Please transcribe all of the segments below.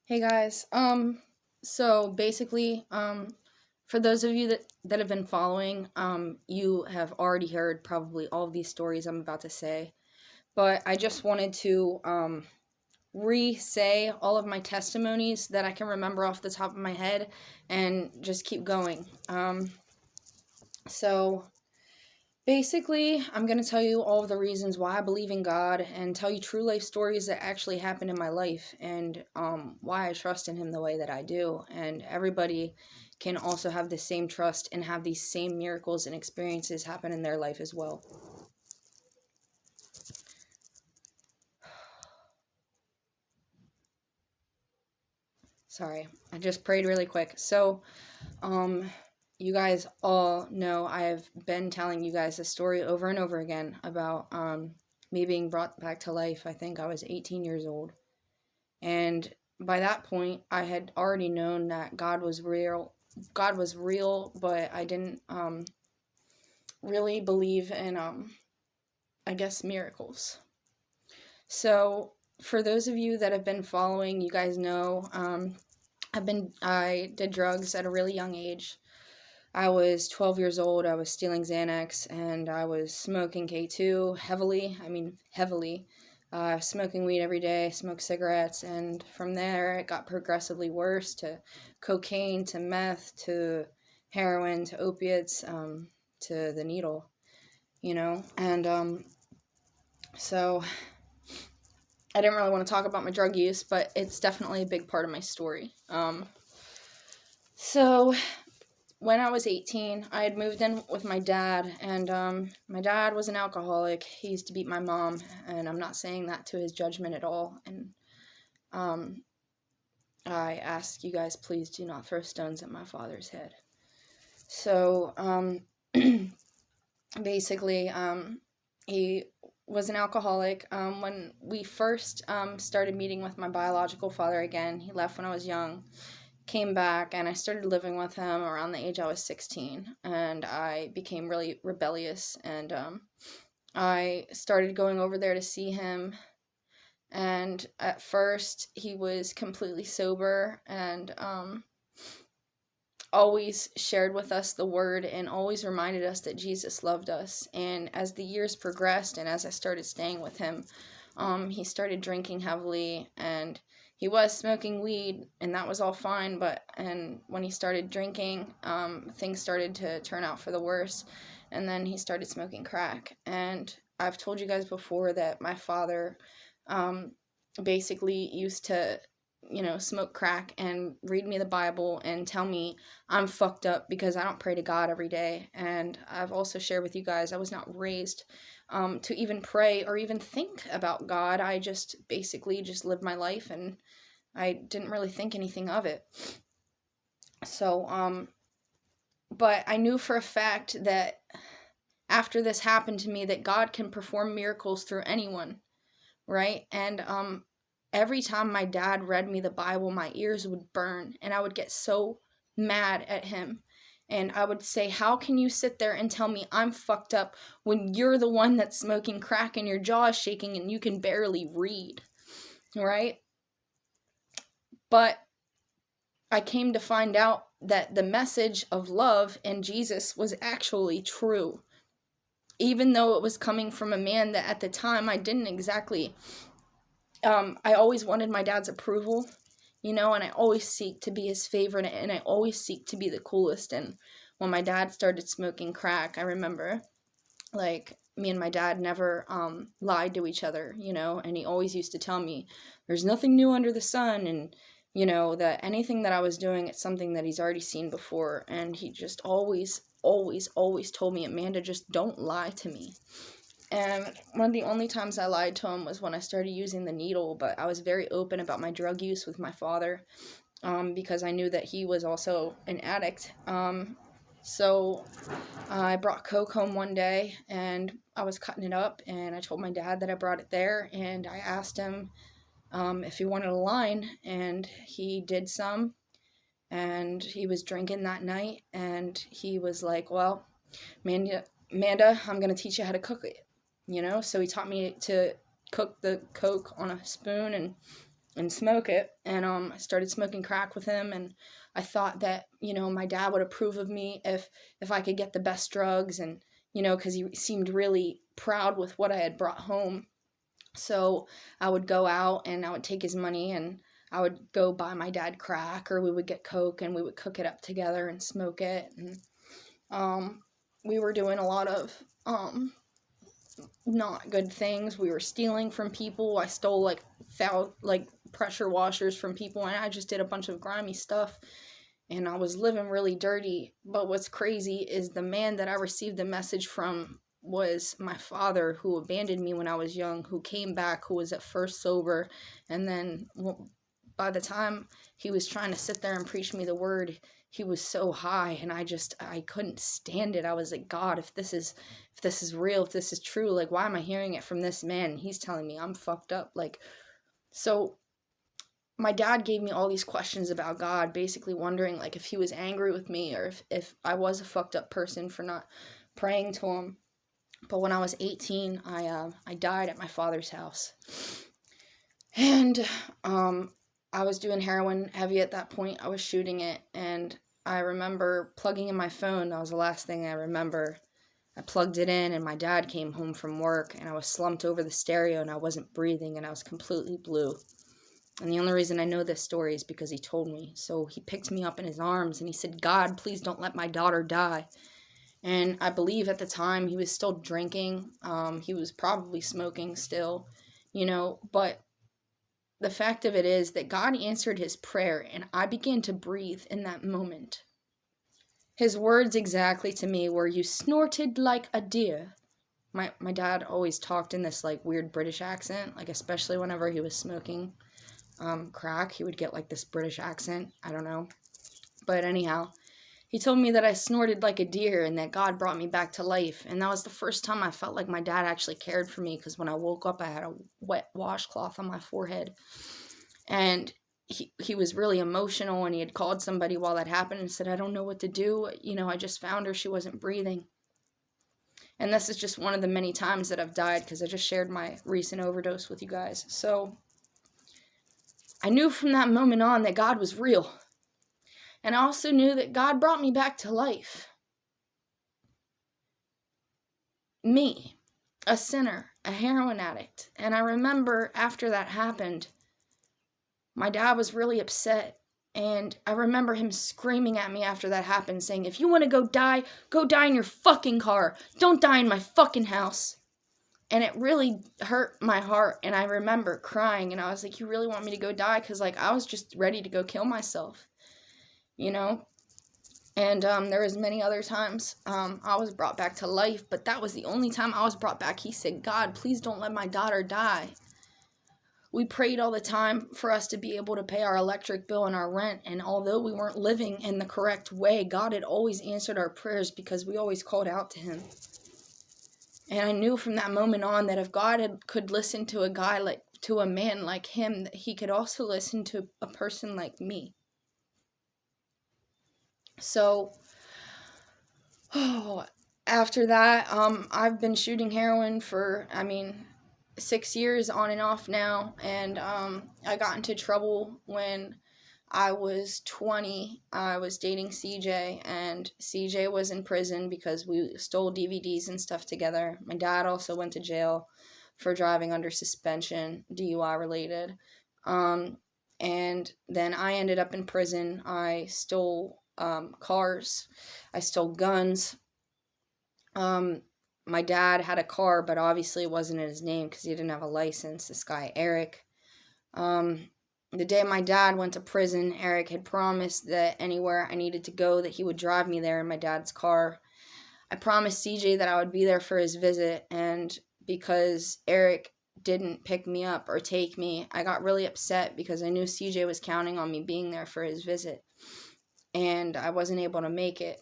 Hey guys. So basically, for those of you that have been following, you have already heard probably all of these stories I'm about to say. But I just wanted to re-say all of my testimonies that I can remember off the top of my head and just keep going. So basically, I'm going to tell you all of the reasons why I believe in God and tell you true life stories that actually happened in my life and why I trust in Him the way that I do. And everybody can also have the same trust and have these same miracles and experiences happen in their life as well. Sorry, I just prayed really quick. So, you guys all know I have been telling you guys this story over and over again about me being brought back to life. I think I was 18 years old. And by that point, I had already known that God was real. God was real, but I didn't really believe in, I guess, miracles. So, for those of you that have been following, you guys know I did drugs at a really young age. I was 12 years old. I was stealing Xanax and I was smoking K2 heavily. I mean, heavily. Smoking weed every day, smoked cigarettes, and from there it got progressively worse to cocaine, to meth, to heroin, to opiates, to the needle, And so I didn't really want to talk about my drug use, but it's definitely a big part of my story. So when I was 18, I had moved in with my dad, and my dad was an alcoholic. He used to beat my mom, and I'm not saying that to his judgment at all. And I ask you guys, please do not throw stones at my father's head. So basically, he was an alcoholic. When we first started meeting with my biological father again, he left when I was young. Came back, and I started living with him around the age I was 16, and I became really rebellious, and I started going over there to see him. And at first he was completely sober and always shared with us the word and always reminded us that Jesus loved us. And as the years progressed and as I started staying with him, he started drinking heavily, and he was smoking weed, and that was all fine. And when he started drinking, things started to turn out for the worse. And then he started smoking crack. And I've told you guys before that my father basically used to, smoke crack and read me the Bible and tell me I'm fucked up because I don't pray to God every day. And I've also shared with you guys I was not raised to even pray or even think about God. I just basically just lived my life, and I didn't really think anything of it. So, but I knew for a fact that after this happened to me that God can perform miracles through anyone, right? And every time my dad read me the Bible, my ears would burn, and I would get so mad at him. And I would say, how can you sit there and tell me I'm fucked up when you're the one that's smoking crack and your jaw is shaking and you can barely read, right? But I came to find out that the message of love in Jesus was actually true, even though it was coming from a man that at the time I didn't exactly I always wanted my dad's approval, and I always seek to be his favorite, and I always seek to be the coolest. And when my dad started smoking crack, I remember, like, me and my dad never lied to each other, and he always used to tell me, there's nothing new under the sun, and, that anything that I was doing, it's something that he's already seen before. And he just always, always, always told me, Amanda, just don't lie to me. And one of the only times I lied to him was when I started using the needle, but I was very open about my drug use with my father because I knew that he was also an addict. So I brought coke home one day, and I was cutting it up, and I told my dad that I brought it there, and I asked him if he wanted a line, and he did some, and he was drinking that night, and he was like, well, Amanda, I'm going to teach you how to cook it. So he taught me to cook the coke on a spoon, and and smoke it. And I started smoking crack with him, and I thought that, my dad would approve of me if I could get the best drugs, and because he seemed really proud with what I had brought home. So I would go out and I would take his money, and I would go buy my dad crack, or we would get coke and we would cook it up together and smoke it. And we were doing a lot of not good things. We were stealing from people. I stole foul pressure washers from people, and I just did a bunch of grimy stuff, and I was living really dirty. But what's crazy is the man that I received the message from was my father, who abandoned me when I was young, who came back, who was at first sober, and then by the time he was trying to sit there and preach me the word, he was so high, and I couldn't stand it. I was like, God, if this is real, if this is true, why am I hearing it from this man? And he's telling me I'm fucked up. So my dad gave me all these questions about God, basically wondering if he was angry with me, or if I was a fucked up person for not praying to him. But when I was 18, I died at my father's house. And I was doing heroin heavy at that point. I was shooting it, and I remember plugging in my phone. That was the last thing I remember. I plugged it in, and my dad came home from work, and I was slumped over the stereo, and I wasn't breathing, and I was completely blue. And the only reason I know this story is because he told me. So he picked me up in his arms, and he said, God, please don't let my daughter die. And I believe at the time he was still drinking. He was probably smoking still, but the fact of it is that God answered his prayer, and I began to breathe in that moment. His words exactly to me were, you snorted like a deer. My dad always talked in this weird British accent, especially whenever he was smoking crack, he would get this British accent. I don't know. But anyhow, he told me that I snorted like a deer and that God brought me back to life. And that was the first time I felt like my dad actually cared for me, because when I woke up, I had a wet washcloth on my forehead. And he was really emotional, and he had called somebody while that happened and said, I don't know what to do. I just found her. She wasn't breathing. And this is just one of the many times that I've died, because I just shared my recent overdose with you guys. So I knew from that moment on that God was real. And I also knew that God brought me back to life. Me, a sinner, a heroin addict. And I remember after that happened, my dad was really upset. And I remember him screaming at me after that happened, saying, if you want to go die in your fucking car. Don't die in my fucking house. And it really hurt my heart. And I remember crying, and I was like, you really want me to go die? Because I was just ready to go kill myself. And there was many other times I was brought back to life, but that was the only time I was brought back. He said, God, please don't let my daughter die. We prayed all the time for us to be able to pay our electric bill and our rent, and although we weren't living in the correct way, God had always answered our prayers because we always called out to him. And I knew from that moment on that if God could listen to a man like him, that he could also listen to a person like me. So, after that, I've been shooting heroin for, 6 years on and off now, and I got into trouble when I was 20. I was dating CJ, and CJ was in prison because we stole DVDs and stuff together. My dad also went to jail for driving under suspension, DUI related. And then I ended up in prison. I stole cars. I stole guns. My dad had a car, but obviously it wasn't in his name because he didn't have a license. This guy, Eric. The day my dad went to prison, Eric had promised that anywhere I needed to go, that he would drive me there in my dad's car. I promised CJ that I would be there for his visit, and because Eric didn't pick me up or take me, I got really upset because I knew CJ was counting on me being there for his visit, and I wasn't able to make it.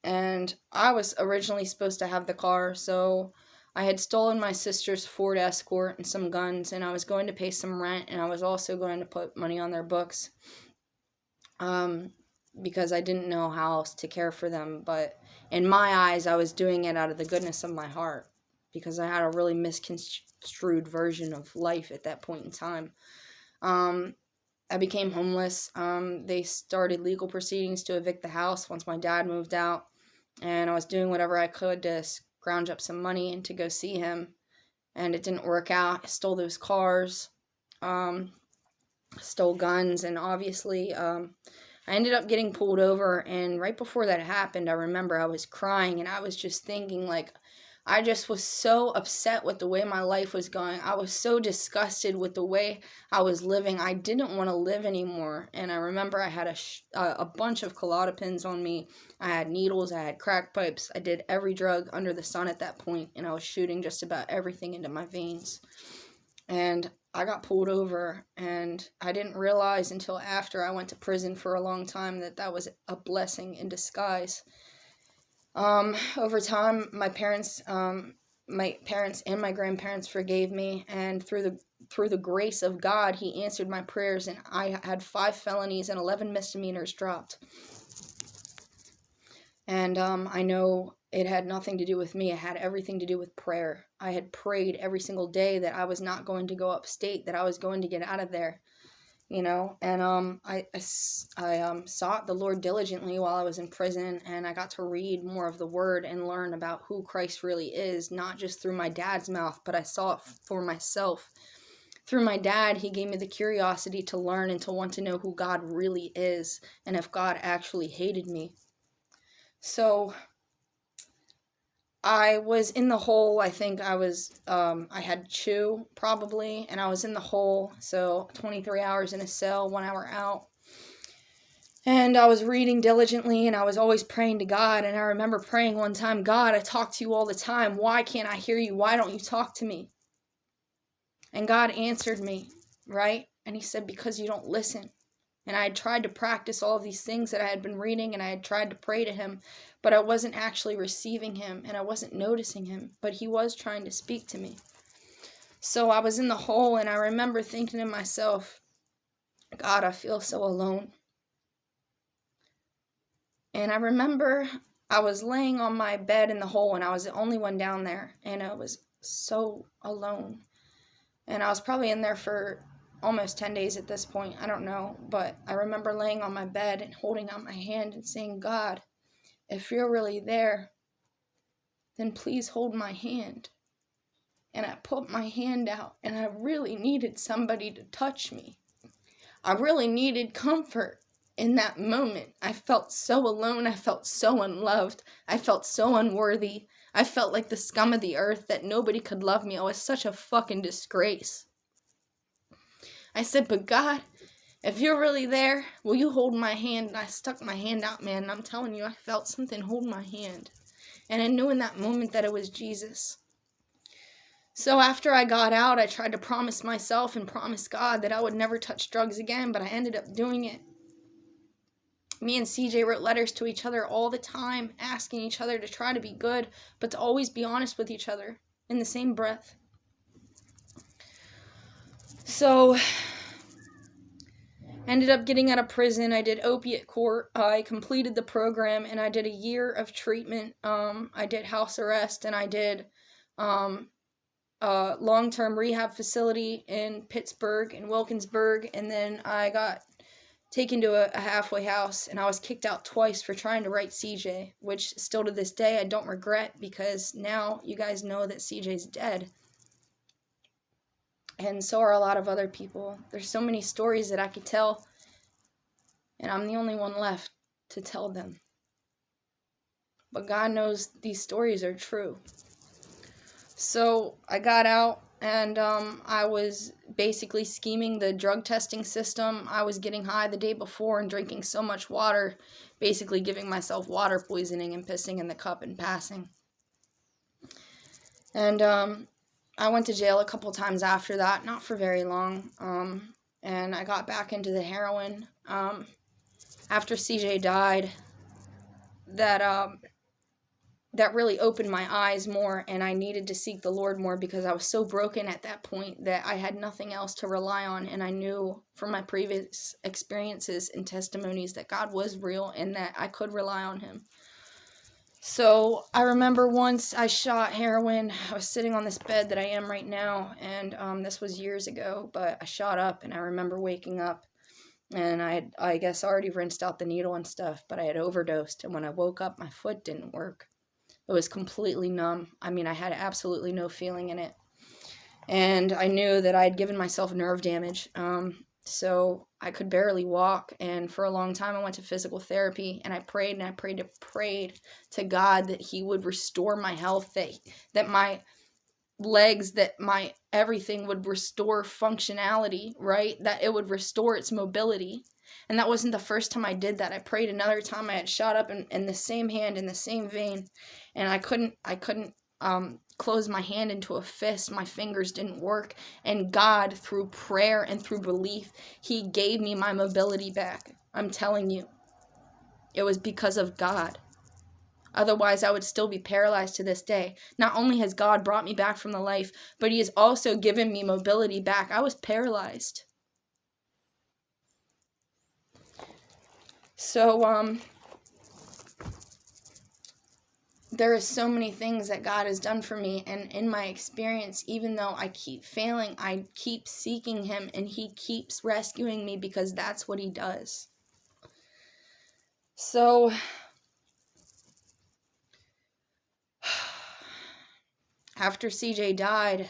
And I was originally supposed to have the car, so I had stolen my sister's Ford Escort and some guns, and I was going to pay some rent, and I was also going to put money on their books, because I didn't know how else to care for them. But in my eyes, I was doing it out of the goodness of my heart, because I had a really misconstrued version of life at that point in time. I became homeless. They started legal proceedings to evict the house once my dad moved out, and I was doing whatever I could to scrounge up some money and to go see him, and it didn't work out. I stole those cars, stole guns, and obviously I ended up getting pulled over. And right before that happened, I remember I was crying, and I was just thinking, like, I just was so upset with the way my life was going. I was so disgusted with the way I was living. I didn't want to live anymore. And I remember I had a bunch of Klonopins on me. I had needles, I had crack pipes. I did every drug under the sun at that point, and I was shooting just about everything into my veins. And I got pulled over, and I didn't realize until after I went to prison for a long time that that was a blessing in disguise. Over time, my parents and my grandparents forgave me, and through the grace of God, He answered my prayers, and I had 5 felonies and 11 misdemeanors dropped. And I know it had nothing to do with me. It had everything to do with prayer. I had prayed every single day that I was not going to go upstate, that I was going to get out of there, you know. And I sought the Lord diligently while I was in prison, and I got to read more of the Word and learn about who Christ really is, not just through my dad's mouth, but I saw it for myself. Through my dad, he gave me the curiosity to learn and to want to know who God really is, and if God actually hated me. So I was in the hole. I think I had chew probably, and I was in the hole. So 23 hours in a cell, 1 hour out. And I was reading diligently, and I was always praying to God. And I remember praying one time, God, I talk to you all the time. Why can't I hear you? Why don't you talk to me? And God answered me, right? And He said, because you don't listen. And I had tried to practice all of these things that I had been reading, and I had tried to pray to Him, but I wasn't actually receiving Him, and I wasn't noticing Him, but He was trying to speak to me. So I was in the hole, and I remember thinking to myself, God, I feel so alone. And I remember I was laying on my bed in the hole, and I was the only one down there, and I was so alone. And I was probably in there for almost 10 days at this point. I don't know. But I remember laying on my bed and holding out my hand and saying, God, if you're really there, then please hold my hand. And I put my hand out, and I really needed somebody to touch me. I really needed comfort in that moment. I felt so alone. I felt so unloved. I felt so unworthy. I felt like the scum of the earth, that nobody could love me. I was such a fucking disgrace. I said, but God, if you're really there, will you hold my hand? And I stuck my hand out, man, and I'm telling you, I felt something hold my hand. And I knew in that moment that it was Jesus. So after I got out, I tried to promise myself and promise God that I would never touch drugs again, but I ended up doing it. Me and CJ wrote letters to each other all the time, asking each other to try to be good, but to always be honest with each other in the same breath. So ended up getting out of prison. I did opiate court. I completed the program, and I did a year of treatment. I did house arrest, and I did a long-term rehab facility in Pittsburgh and Wilkinsburg, and then I got taken to a halfway house, and I was kicked out twice for trying to write CJ, which still to this day I don't regret, because now you guys know that CJ's dead. And so are a lot of other people. There's so many stories that I could tell, and I'm the only one left to tell them. But God knows these stories are true. So I got out, and I was basically scheming the drug testing system. I was getting high the day before and drinking so much water, basically giving myself water poisoning and pissing in the cup and passing. And I went to jail a couple times after that, not for very long, and I got back into the heroin. After CJ died, that really opened my eyes more, and I needed to seek the Lord more, because I was so broken at that point that I had nothing else to rely on, and I knew from my previous experiences and testimonies that God was real and that I could rely on Him. So I remember once I shot heroin. I was sitting on this bed that I am right now, and this was years ago, but I shot up, and I remember waking up, and I guess, already rinsed out the needle and stuff, but I had overdosed, and when I woke up, my foot didn't work. It was completely numb. I mean, I had absolutely no feeling in it. And I knew that I'd given myself nerve damage. So I could barely walk. And for a long time, I went to physical therapy, and I prayed and I prayed and prayed to God that He would restore my health, that my legs, that my everything would restore functionality, right? That it would restore its mobility. And that wasn't the first time I did that. I prayed another time. I had shot up in the same hand, in the same vein, and I couldn't close my hand into a fist. My fingers didn't work. And God, through prayer and through belief, He gave me my mobility back. I'm telling you, it was because of God. Otherwise, I would still be paralyzed to this day. Not only has God brought me back from the life, but He has also given me mobility back. I was paralyzed. So, there are so many things that God has done for me, and in my experience, even though I keep failing, I keep seeking Him, and He keeps rescuing me, because that's what He does. So, after CJ died,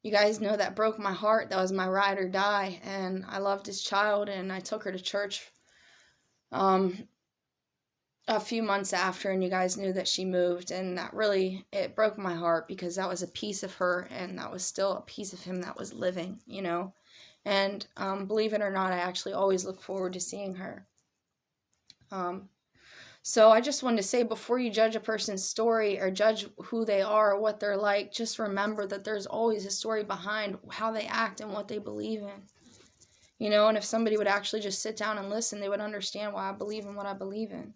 you guys know that broke my heart. That was my ride or die, and I loved his child, and I took her to church a few months after, and you guys knew that she moved, and that really, it broke my heart, because that was a piece of her, and that was still a piece of him that was living, and believe it or not, I actually always look forward to seeing her. So I just wanted to say, before you judge a person's story or judge who they are or what they're like, just remember that there's always a story behind how they act and what they believe in. And if somebody would actually just sit down and listen, they would understand why I believe in what I believe in.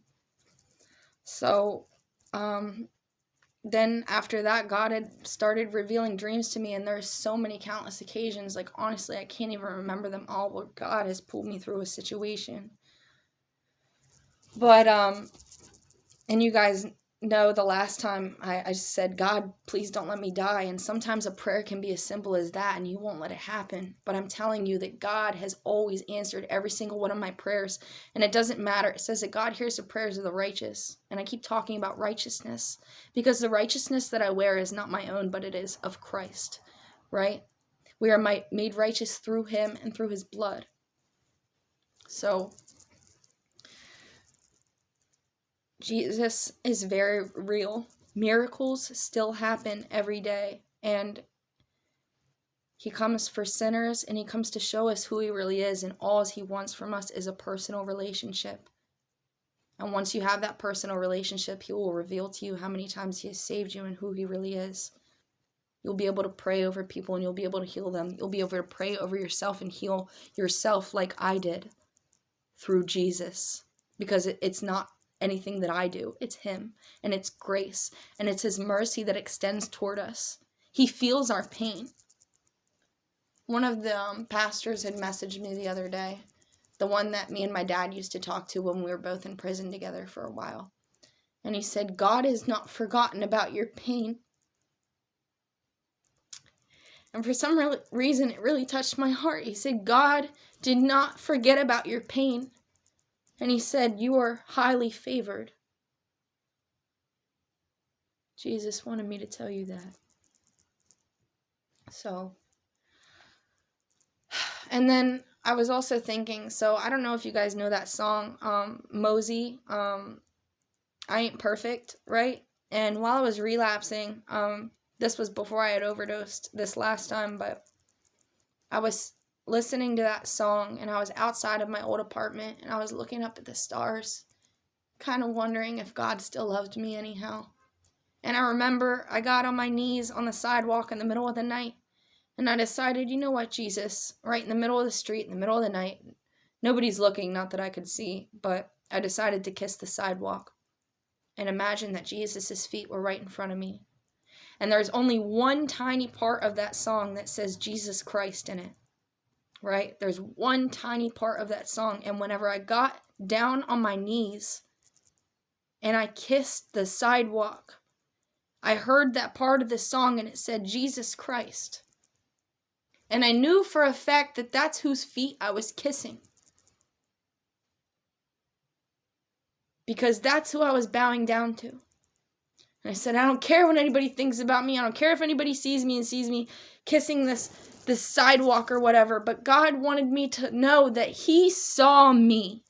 So then after that, God had started revealing dreams to me, and there's so many countless occasions, like honestly, I can't even remember them all, where God has pulled me through a situation. But and you guys know the last time I said, God, please don't let me die. And sometimes a prayer can be as simple as that, and you won't let it happen. But I'm telling you that God has always answered every single one of my prayers. And it doesn't matter. It says that God hears the prayers of the righteous. And I keep talking about righteousness, because the righteousness that I wear is not my own, but it is of Christ, right? We are made righteous through Him and through His blood. So Jesus is very real. Miracles still happen every day, and He comes for sinners, and He comes to show us who He really is, and all He wants from us is a personal relationship. And once you have that personal relationship, He will reveal to you how many times He has saved you and who He really is. You'll be able to pray over people, and you'll be able to heal them. You'll be able to pray over yourself and heal yourself like I did through Jesus, because it's not anything that I do. It's Him, and it's grace, and it's His mercy that extends toward us. He feels our pain. One of the pastors had messaged me the other day, the one that me and my dad used to talk to when we were both in prison together for a while. And he said, God has not forgotten about your pain. And for some reason, it really touched my heart. He said, God did not forget about your pain. And He said, you are highly favored. Jesus wanted me to tell you that. So, and then I was also thinking, so I don't know if you guys know that song, Mosey, I Ain't Perfect, right? And while I was relapsing, this was before I had overdosed this last time, but I was listening to that song, and I was outside of my old apartment, and I was looking up at the stars, kind of wondering if God still loved me anyhow. And I remember I got on my knees on the sidewalk in the middle of the night, and I decided, you know what, Jesus, right in the middle of the street, in the middle of the night, nobody's looking, not that I could see, but I decided to kiss the sidewalk and imagine that Jesus' feet were right in front of me. And there's only one tiny part of that song that says Jesus Christ in it, right? There's one tiny part of that song, and whenever I got down on my knees, and I kissed the sidewalk. I heard that part of the song and it said Jesus Christ. And I knew for a fact that that's whose feet I was kissing. Because that's who I was bowing down to. And I said, I don't care what anybody thinks about me. I don't care if anybody sees me and sees me kissing this sidewalk or whatever. But God wanted me to know that He saw me.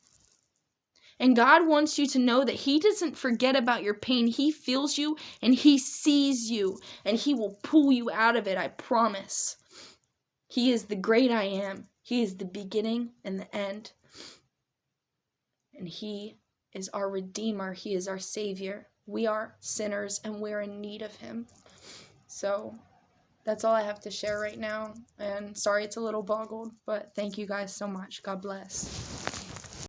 And God wants you to know that He doesn't forget about your pain. He feels you and He sees you. And He will pull you out of it, I promise. He is the great I am. He is the beginning and the end. And He is our Redeemer. He is our Savior. We are sinners and we're in need of Him. So that's all I have to share right now. And sorry it's a little boggled, but thank you guys so much. God bless.